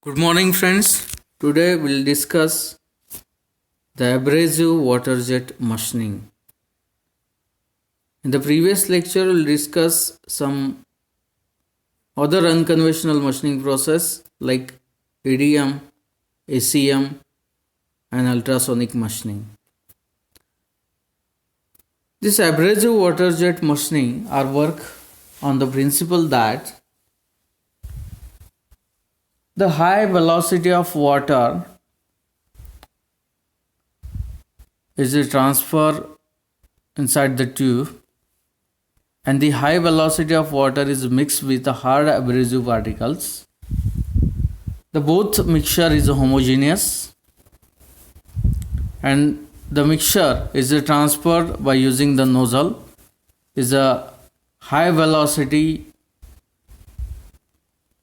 Good morning, friends. Today we'll discuss the abrasive water jet machining. In the previous lecture, we'll discuss some other unconventional machining process like EDM, ACM, and ultrasonic machining. This abrasive water jet machining are work on the principle that the high velocity of water is a transfer inside the tube, and the high velocity of water is mixed with the hard abrasive particles. The both mixture is homogeneous, and the mixture is transferred by using the nozzle is a high velocity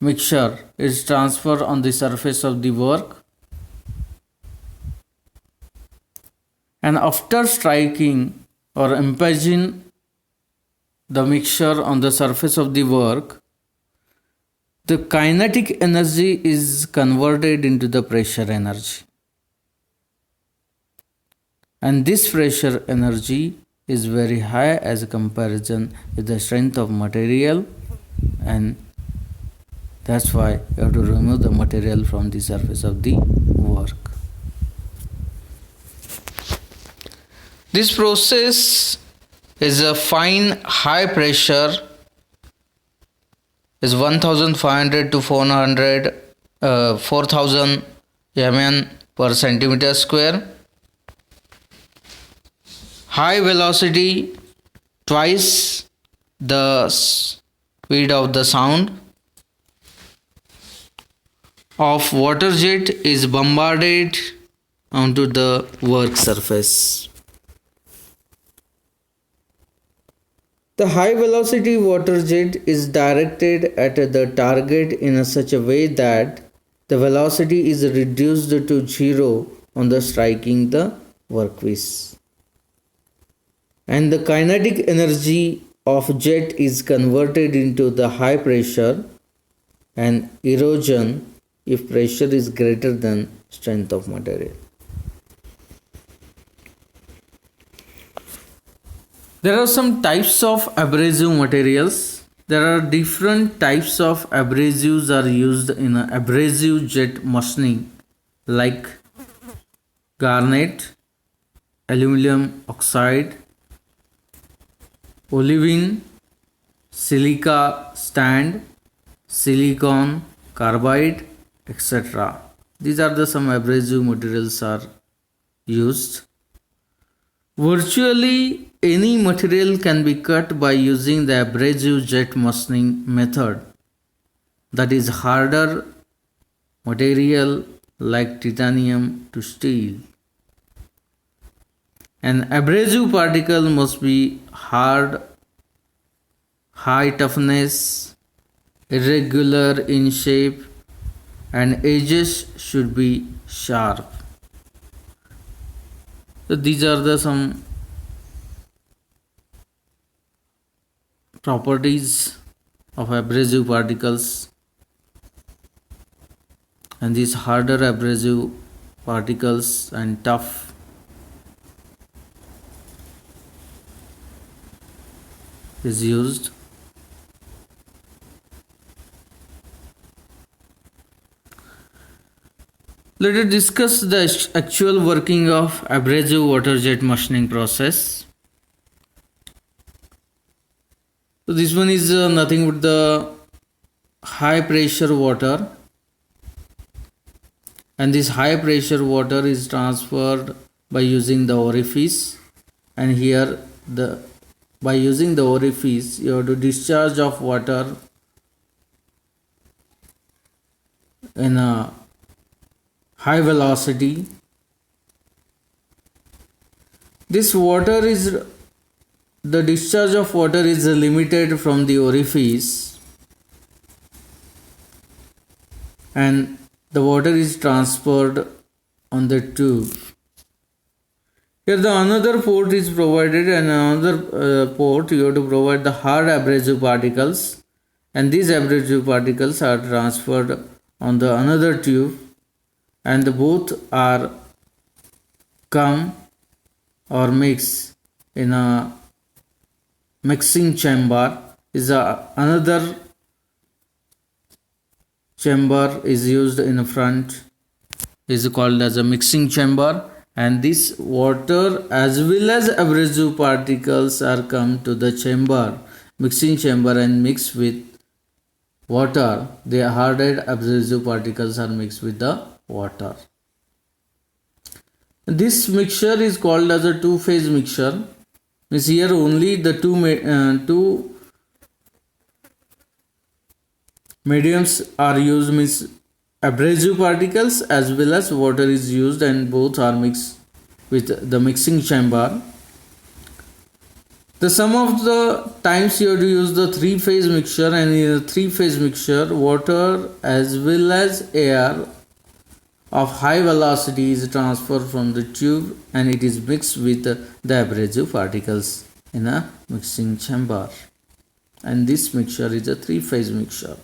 mixture is transferred on the surface of the work, and after striking or impinging the mixture on the surface of the work, the kinetic energy is converted into the pressure energy, and this pressure energy is very high as a comparison with the strength of material, and that's why you have to remove the material from the surface of the work. This process is a fine high pressure is 1500 to 400 4000 mn per centimeter square. High velocity twice the speed of the sound of water jet is bombarded onto the work surface. The high velocity water jet is directed at the target in such a way that the velocity is reduced to zero on the striking the workpiece, and the kinetic energy of jet is converted into the high pressure and erosion if pressure is greater than strength of material. There are some types of abrasive materials. There are different types of abrasives are used in abrasive jet machining like garnet, aluminum oxide, olivine, silica sand, silicon carbide, etc. These are the some abrasive materials are used. Virtually any material can be cut by using the abrasive jet machining method, that is harder material like titanium to steel. An abrasive particle must be hard, high toughness, irregular in shape, and edges should be sharp. So these are the some properties of abrasive particles, and these harder abrasive particles and tough is used. Let us discuss the actual working of abrasive water jet machining process. So this one is nothing but the high pressure water, and this high pressure water is transferred by using the orifice, and here by using the orifice you have to discharge of water in a high velocity. This water is the discharge of water is limited from the orifice, and the water is transferred on the tube. Here the another port is provided, and another port you have to provide the hard abrasive particles, and these abrasive particles are transferred on the another tube, and the both are come or mix in a mixing chamber. Is another chamber is used in the front, is called as a mixing chamber, and this water as well as abrasive particles are come to the chamber, mixing chamber, and mix with water. The hardened abrasive particles are mixed with the water. This mixture is called as a two-phase mixture. Means here only the two mediums are used, means abrasive particles as well as water is used, and both are mixed with the mixing chamber. The some of the times you have to use the three-phase mixture, and in the three-phase mixture water as well as air of high velocity is transferred from the tube and it is mixed with the abrasive particles in a mixing chamber, and this mixture is a three-phase mixture.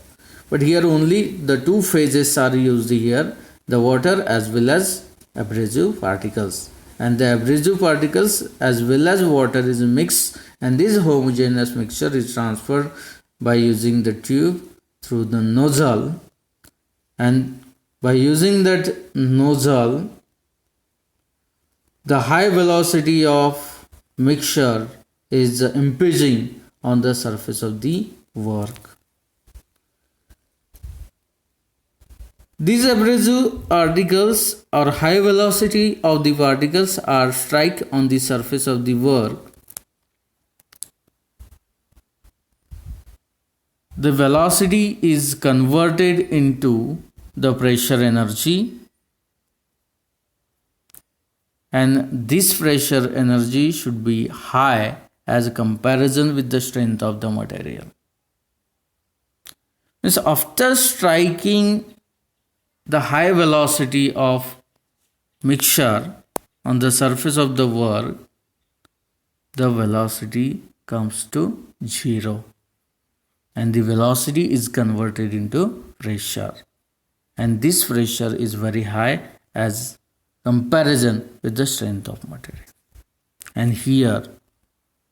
But here only the two phases are used here, the water as well as abrasive particles, and the abrasive particles as well as water is mixed, and this homogeneous mixture is transferred by using the tube through the nozzle, and by using that nozzle the high velocity of mixture is impinging on the surface of the work. These abrasive particles or high velocity of the particles are strike on the surface of the work. The velocity is converted into the pressure energy, and this pressure energy should be high as a comparison with the strength of the material. Means after striking the high velocity of mixture on the surface of the work, the velocity comes to 0 and the velocity is converted into pressure, and this pressure is very high as comparison with the strength of material. And here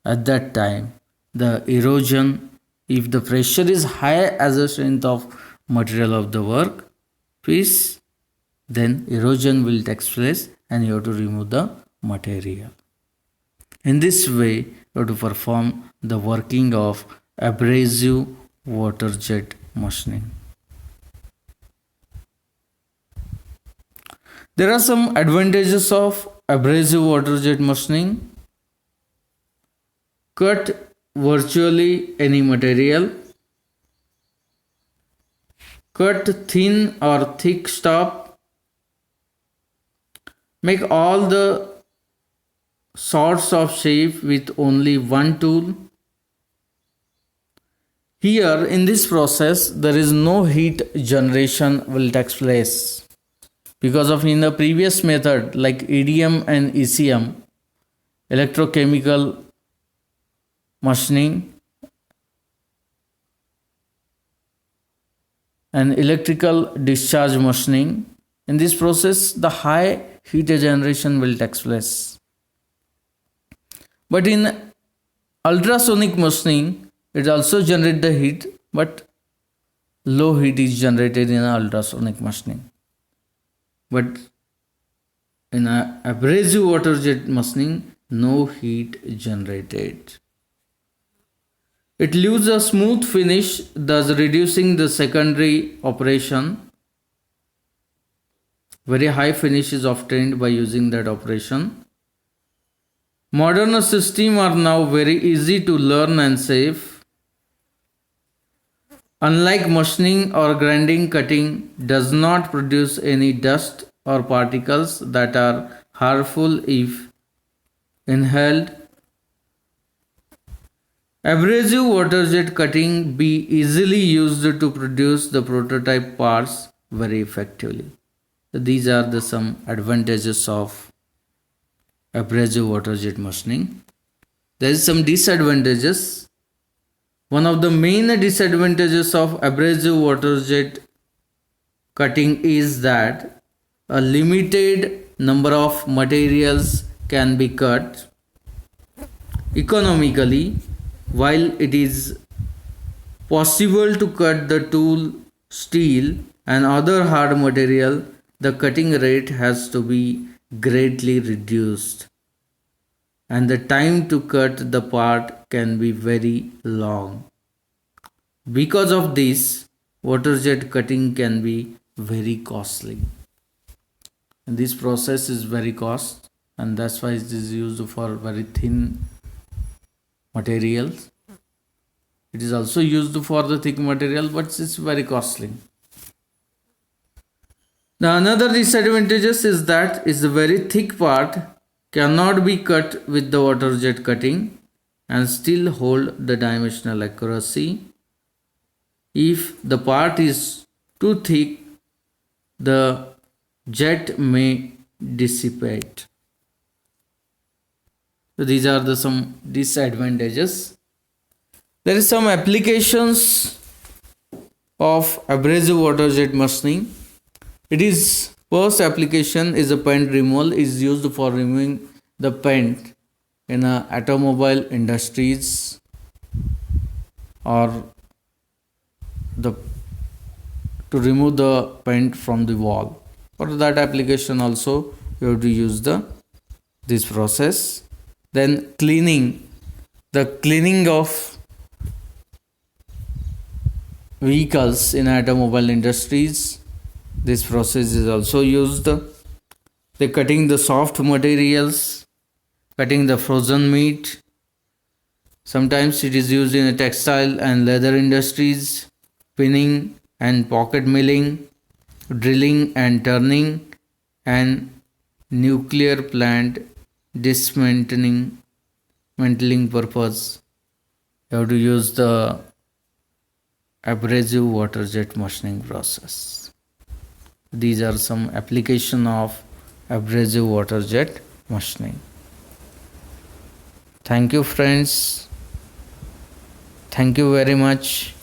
at that time the erosion, if the pressure is high as the strength of material of the work piece, then erosion will take place and you have to remove the material. In this way you have to perform the working of abrasive water jet machining. There are some advantages of abrasive water jet machining. Cut virtually any material. Cut thin or thick stuff. Make all the sorts of shape with only one tool. Here in this process there is no heat generation will take place, because of in the previous method like EDM and ECM, electrochemical machining and electrical discharge machining, in this process the high heat generation will take place. But in ultrasonic machining it also generates the heat, but low heat is generated in ultrasonic machining. But in abrasive water jet machining, no heat generated. It leaves a smooth finish, thus reducing the secondary operation. Very high finish is obtained by using that operation. Modern systems are now very easy to learn and safe. Unlike machining or grinding, cutting does not produce any dust or particles that are harmful if inhaled. Abrasive water jet cutting be easily used to produce the prototype parts very effectively. So these are the some advantages of abrasive water jet machining. There is some disadvantages. One of the main disadvantages of abrasive water jet cutting is that a limited number of materials can be cut economically, while it is possible to cut the tool, steel, and other hard material, the cutting rate has to be greatly reduced, and the time to cut the part can be very long. Because of this, water jet cutting can be very costly. And this process is very cost, and that's why it is used for very thin materials. It is also used for the thick material, but it's very costly. The another disadvantages is that is the very thick part cannot be cut with the water jet cutting and still hold the dimensional accuracy. If the part is too thick, the jet may dissipate. So these are the some disadvantages. There is some applications of abrasive water jet machining. It is first application is a paint removal is used for removing the paint in automobile industries or the to remove the paint from the wall. For that application also you have to use this process. Then the cleaning of vehicles in automobile industries, this process is also used. They cutting the soft materials, cutting the frozen meat. Sometimes it is used in the textile and leather industries, pinning and pocket milling, drilling and turning, and nuclear plant dismantling purpose. You have to use the abrasive water jet machining process. These are some application of abrasive water jet machining. Thank you friends. Thank you very much.